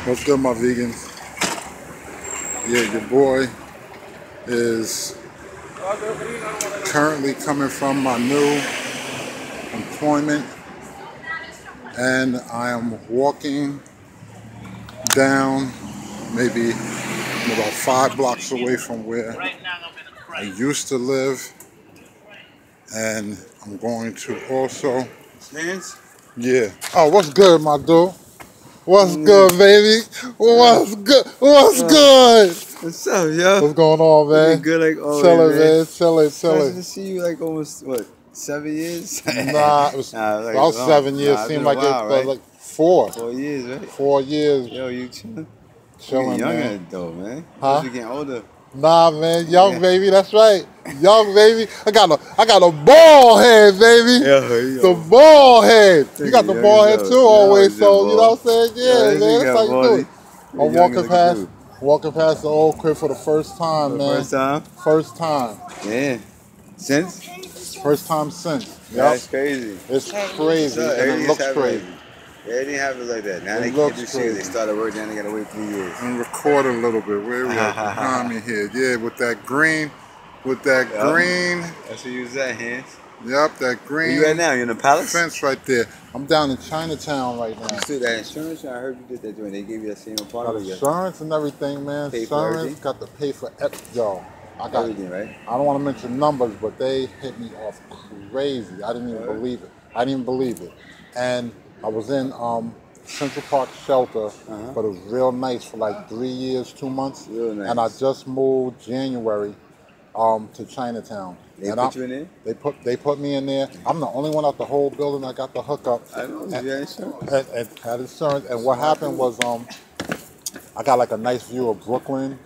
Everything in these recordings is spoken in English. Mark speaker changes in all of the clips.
Speaker 1: What's good, my vegans? Yeah, your boy is currently coming from my new employment, and I am walking down maybe about 5 blocks away from where I used to live, and I'm going to also, yeah. Oh, what's good, my dude? What's good, baby? What's good? What's good?
Speaker 2: What's up, yo?
Speaker 1: What's going on, man?
Speaker 2: Looking good like always,
Speaker 1: Chilling, man.
Speaker 2: Pleasure
Speaker 1: Chilling.
Speaker 2: to see you like almost, what, 7 years?
Speaker 1: Nah, it was
Speaker 2: like,
Speaker 1: about 7 years.
Speaker 2: Nah, it's
Speaker 1: Seemed
Speaker 2: been a
Speaker 1: like
Speaker 2: while,
Speaker 1: it
Speaker 2: right?
Speaker 1: was like 4.
Speaker 2: 4 years, right?
Speaker 1: 4 years.
Speaker 2: Yo, you chilling?
Speaker 1: Chilling,
Speaker 2: You're
Speaker 1: man.
Speaker 2: younger though, man.
Speaker 1: Huh?
Speaker 2: You getting older.
Speaker 1: Nah, man. Young
Speaker 2: Yeah.
Speaker 1: baby. That's right. Young baby. I got a ball head, baby.
Speaker 2: Yo.
Speaker 1: The ball head. You got the
Speaker 2: Young
Speaker 1: ball
Speaker 2: as
Speaker 1: head
Speaker 2: hell.
Speaker 1: too,
Speaker 2: You
Speaker 1: always.
Speaker 2: always been
Speaker 1: So you know
Speaker 2: bald.
Speaker 1: what I'm saying?
Speaker 2: Yo,
Speaker 1: Yeah,
Speaker 2: this
Speaker 1: man.
Speaker 2: nigga
Speaker 1: That's
Speaker 2: got
Speaker 1: how you do it.
Speaker 2: baldy.
Speaker 1: I'm
Speaker 2: Young as like a dude.
Speaker 1: walking past the old crib for the first time,
Speaker 2: For the
Speaker 1: man.
Speaker 2: first time?
Speaker 1: First time.
Speaker 2: Yeah. Since?
Speaker 1: First time since. Yep.
Speaker 2: That's crazy.
Speaker 1: It's crazy,
Speaker 2: So,
Speaker 1: and it looks crazy.
Speaker 2: Yeah, they didn't have it like that. Now
Speaker 1: It
Speaker 2: they can't
Speaker 1: looks
Speaker 2: do shit.
Speaker 1: crazy.
Speaker 2: They started work, now they gotta wait 3 years.
Speaker 1: And record a little bit. Where we at? Behind me here. Yeah, with that green. Green.
Speaker 2: That's where you was at, Hands.
Speaker 1: Yep, that green.
Speaker 2: Where you at now? You in the palace?
Speaker 1: Fence right there. I'm down in Chinatown right now.
Speaker 2: You still that insurance? I heard you did that joint. They gave you that same
Speaker 1: Got
Speaker 2: apartment.
Speaker 1: insurance and everything, man.
Speaker 2: Pay for
Speaker 1: Insurance,
Speaker 2: everything?
Speaker 1: got to pay for yo. I got
Speaker 2: Everything, right?
Speaker 1: I don't want to mention numbers, but they hit me off crazy. I didn't even believe it. I didn't even believe it. And I was in Central Park Shelter, but it was real nice for like 3 years, 2 months.
Speaker 2: Real nice.
Speaker 1: And I just moved January to Chinatown.
Speaker 2: They
Speaker 1: and
Speaker 2: put you in there?
Speaker 1: They put me in there. I'm the only one out the whole building that got the hookup.
Speaker 2: I know. You got insurance.
Speaker 1: And had insurance. And what happened was I got like a nice view of Brooklyn,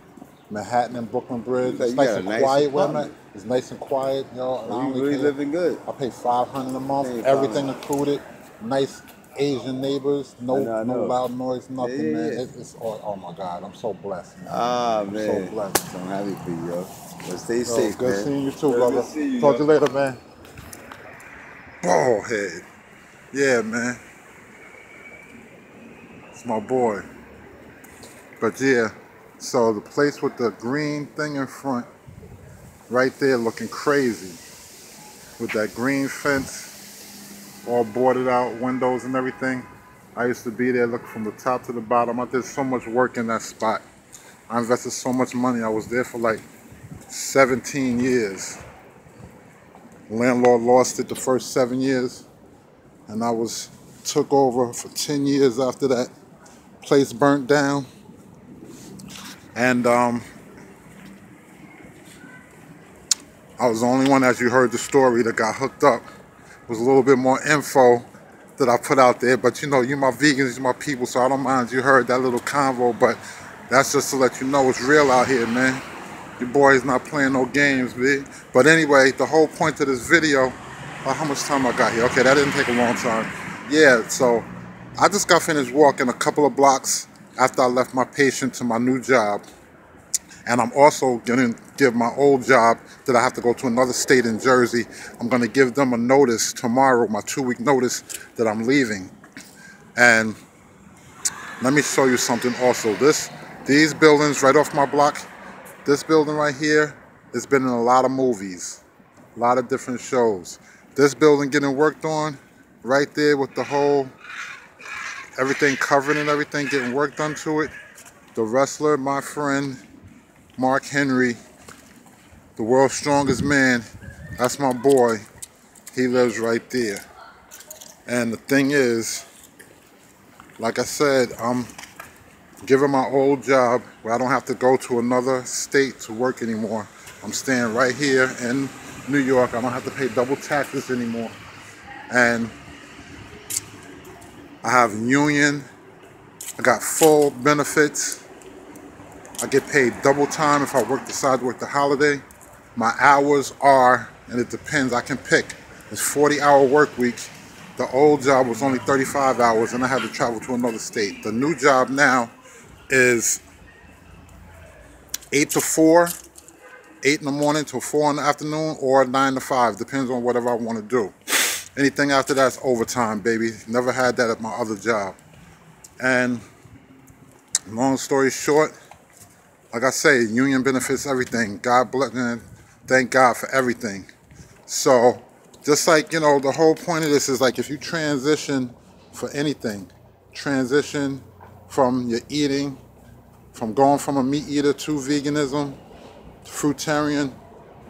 Speaker 1: Manhattan and Brooklyn Bridge. It's
Speaker 2: You
Speaker 1: nice
Speaker 2: got a
Speaker 1: and
Speaker 2: nice
Speaker 1: quiet where I'm at.
Speaker 2: apartment.
Speaker 1: It's nice and quiet, yo. And I
Speaker 2: You
Speaker 1: only
Speaker 2: really
Speaker 1: pay-
Speaker 2: living good.
Speaker 1: I pay $500 a month.
Speaker 2: Paying
Speaker 1: Everything
Speaker 2: $500.
Speaker 1: included. Nice Asian neighbors. No
Speaker 2: I know.
Speaker 1: loud noise, nothing,
Speaker 2: Yeah,
Speaker 1: man.
Speaker 2: yeah.
Speaker 1: It's oh my God. I'm so blessed, man.
Speaker 2: Ah,
Speaker 1: I'm
Speaker 2: man.
Speaker 1: so blessed.
Speaker 2: So I'm happy for you, yo. But stay
Speaker 1: Yo,
Speaker 2: safe,
Speaker 1: good
Speaker 2: man.
Speaker 1: seeing you too,
Speaker 2: Good
Speaker 1: brother.
Speaker 2: to see you,
Speaker 1: Talk
Speaker 2: yo.
Speaker 1: to you later, man. Ball head. Yeah, man. It's my boy. But yeah, so the place with the green thing in front, right there looking crazy. With that green fence, all boarded out, windows and everything. I used to be there looking from the top to the bottom. I did so much work in that spot. I invested so much money. I was there for like 17 years. Landlord lost it the first 7 years, and I took over for 10 years after that. Place burnt down, and I was the only one, as you heard the story, that got hooked up. It was a little bit more info that I put out there, but you know, you my vegans, you my people, so I don't mind you heard that little convo, but that's just to let you know it's real out here, man. Your boy's not playing no games, man. But anyway, the whole point of this video, how much time I got here? Okay, that didn't take a long time. Yeah, so I just got finished walking a couple of blocks after I left my patient to my new job. And I'm also going to give my old job that I have to go to another state in Jersey. I'm going to give them a notice tomorrow, my 2-week notice that I'm leaving. And let me show you something also. These buildings right off my block, this building right here, it's been in a lot of movies, a lot of different shows. This building getting worked on right there with the whole, everything covered and everything, getting work done to it. The wrestler, my friend, Mark Henry, the world's strongest man, that's my boy. He lives right there. And the thing is, like I said, I'm giving my old job where I don't have to go to another state to work anymore. I'm staying right here in New York. I don't have to pay double taxes anymore. And I have union. I got full benefits. I get paid double time if I decide to work the holiday. My hours are, and it depends, I can pick. It's 40-hour work week. The old job was only 35 hours and I had to travel to another state. The new job now is 8 to 4, 8 in the morning to 4 in the afternoon, or 9 to 5, depends on whatever I want to do. Anything after that's overtime, baby. Never had that at my other job. And Long story short, like I say, union benefits everything. God bless, and thank God for everything. So, just like, you know, the whole point of this is like if you transition for anything, transition from your eating, from going from a meat eater to veganism, fruitarian,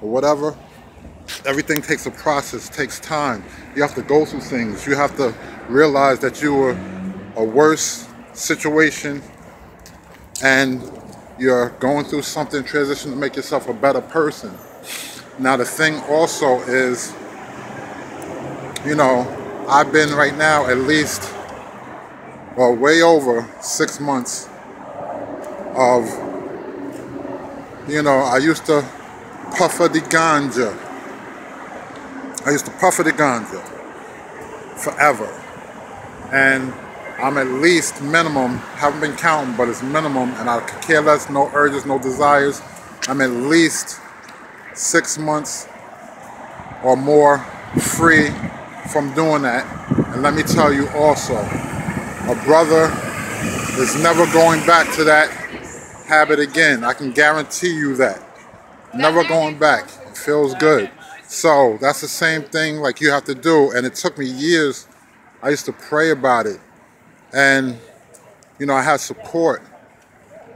Speaker 1: or whatever, everything takes a process, takes time. You have to go through things. You have to realize that you were a worse situation and you're going through something, transition to make yourself a better person. Now the thing also is, you know, I've been right now at least, well, way over 6 months of, you know, I used to puffer the ganja. I used to puffer the ganja forever. And I'm at least minimum, haven't been counting, but it's minimum, and I could care less, no urges, no desires. I'm at least 6 months or more free from doing that. And let me tell you also, a brother is never going back to that habit again. I can guarantee you that. Never going back. It feels good. So that's the same thing like you have to do. And it took me years. I used to pray about it. And, you know, I had support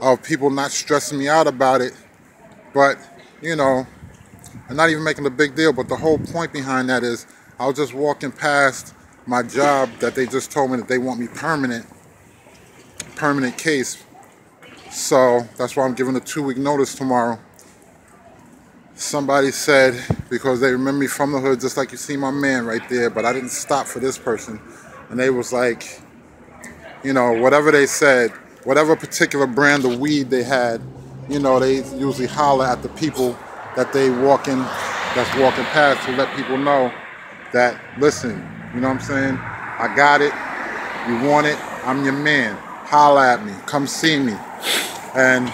Speaker 1: of people not stressing me out about it. But, you know, I'm not even making a big deal. But the whole point behind that is I was just walking past my job that they just told me that they want me permanent case. So that's why I'm giving a 2-week notice tomorrow. Somebody said, because they remember me from the hood, just like you see my man right there, but I didn't stop for this person. And they was like, you know, whatever they said, whatever particular brand of weed they had, you know, they usually holler at the people that they that's walking past to let people know that, listen, you know what I'm saying? I got it. You want it? I'm your man. Holler at me. Come see me. And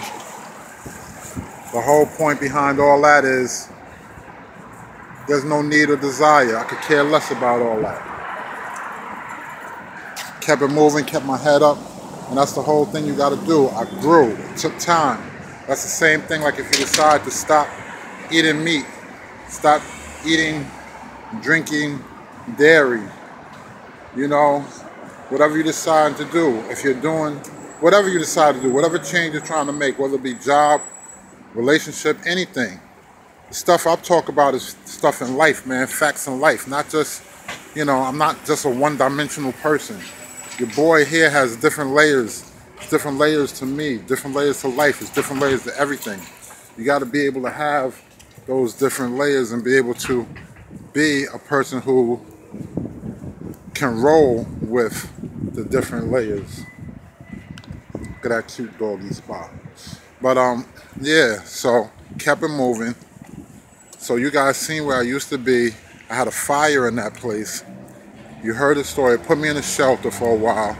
Speaker 1: the whole point behind all that is there's no need or desire. I could care less about all that. Kept it moving, kept my head up, and that's the whole thing you got to do. I grew. It took time. That's the same thing like if you decide to stop eating meat, stop eating, drinking dairy, you know, whatever you decide to do. If you're doing whatever you decide to do, whatever change you're trying to make, whether it be job, relationship, anything. The stuff I talk about is stuff in life, man, facts in life, not just, you know, I'm not just a one-dimensional person. Your boy here has different layers. It's different layers to me, different layers to life, it's different layers to everything. You got to be able to have those different layers and be able to be a person who can roll with the different layers. Look at that cute doggy spot. But yeah, so kept it moving. So you guys seen where I used to be. I had a fire in that place. You heard the story. It put me in a shelter for a while.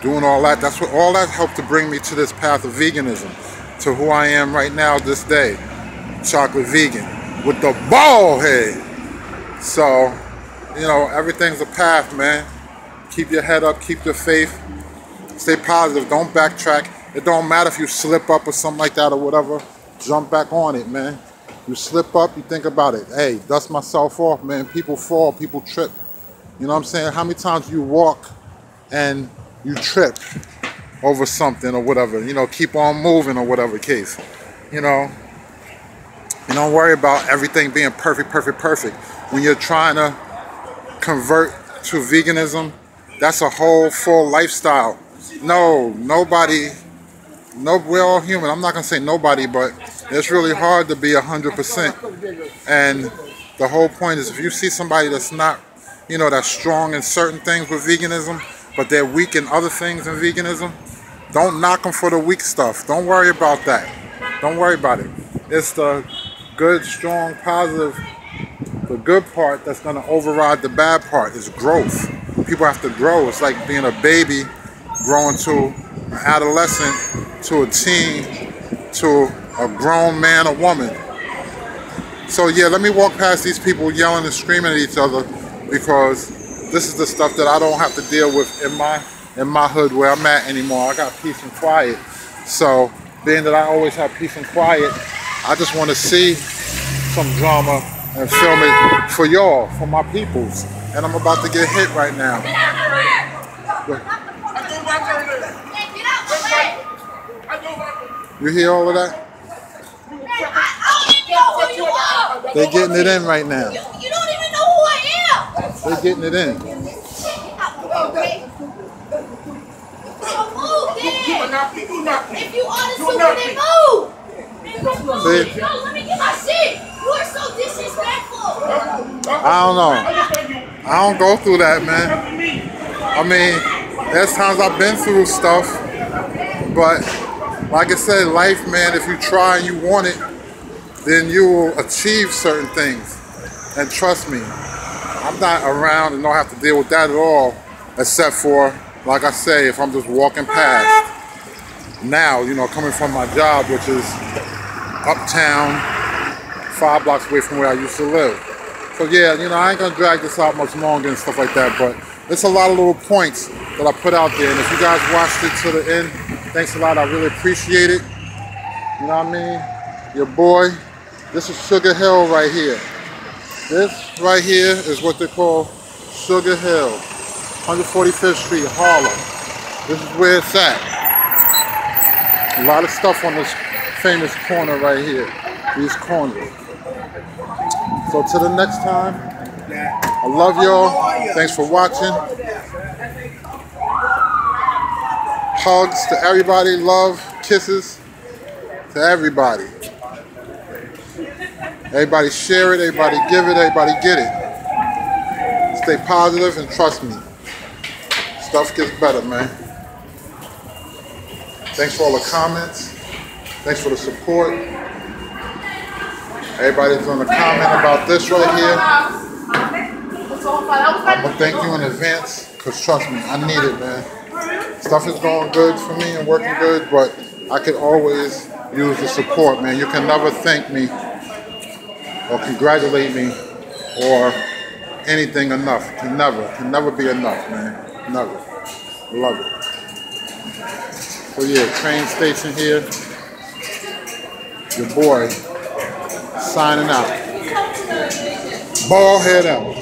Speaker 1: Doing all that, that's what all that helped to bring me to this path of veganism, to who I am right now this day. Chocolate vegan with the bald head. So, you know, everything's a path, man. Keep your head up, keep your faith. Stay positive, don't backtrack. It don't matter if you slip up or something like that or whatever. Jump back on it, man. You slip up, you think about it. Hey, dust myself off, man. People fall, people trip. You know what I'm saying? How many times you walk and you trip over something or whatever? You know, keep on moving or whatever case. You know, you don't worry about everything being perfect. When you're trying to convert to veganism, that's a whole full lifestyle. No, we're all human. I'm not gonna say nobody, but it's really hard to be 100%. And the whole point is if you see somebody that's not, you know, that's strong in certain things with veganism, but they're weak in other things in veganism, don't knock them for the weak stuff. Don't worry about that. Don't worry about it. It's the good, strong, positive, the good part that's going to override the bad part is growth. People have to grow. It's like being a baby growing to an adolescent, to a teen, to a grown man or woman. So yeah, let me walk past these people yelling and screaming at each other, because this is the stuff that I don't have to deal with in my in my hood where I'm at anymore. I got peace and quiet. So being that I always have peace and quiet, I just want to see some drama and film it for y'all, for my peoples. And I'm about to get hit right now. You hear all of that? They're getting it in right now.
Speaker 3: You don't even know who I am.
Speaker 1: They're getting it in.
Speaker 3: Move, if you are the stupid, then move.
Speaker 1: See?
Speaker 3: Yo, let me get my shit. You are so disrespectful.
Speaker 1: I don't know. I don't go through that, man. I mean, there's times I've been through stuff, but like I said, life, man, if you try and you want it, then you will achieve certain things. And trust me, I'm not around and don't have to deal with that at all, except for, like I say, if I'm just walking past. Now, you know, coming from my job, which is uptown, 5 blocks away from where I used to live. So yeah, you know, I ain't gonna drag this out much longer and stuff like that, but it's a lot of little points that I put out there. And if you guys watched it to the end, thanks a lot, I really appreciate it. You know what I mean? Your boy, this is Sugar Hill right here. This right here is what they call Sugar Hill, 145th Street, Harlem. This is where it's at. A lot of stuff on this famous corner right here, these corners. So till the next time, I love y'all. Thanks for watching. Hugs to everybody, love, kisses to everybody. Everybody share it, everybody give it, everybody get it. Stay positive and trust me. Stuff gets better, man. Thanks for all the comments. Thanks for the support. Everybody's doing a comment about this right here. I'm gonna thank you in advance, because trust me, I need it, man. Stuff is going good for me and working good, but I could always use the support, man. You can never thank me or congratulate me or anything enough. Can never be enough, man. Never. Love it. So yeah, train station here. Your boy signing out. Ball head out.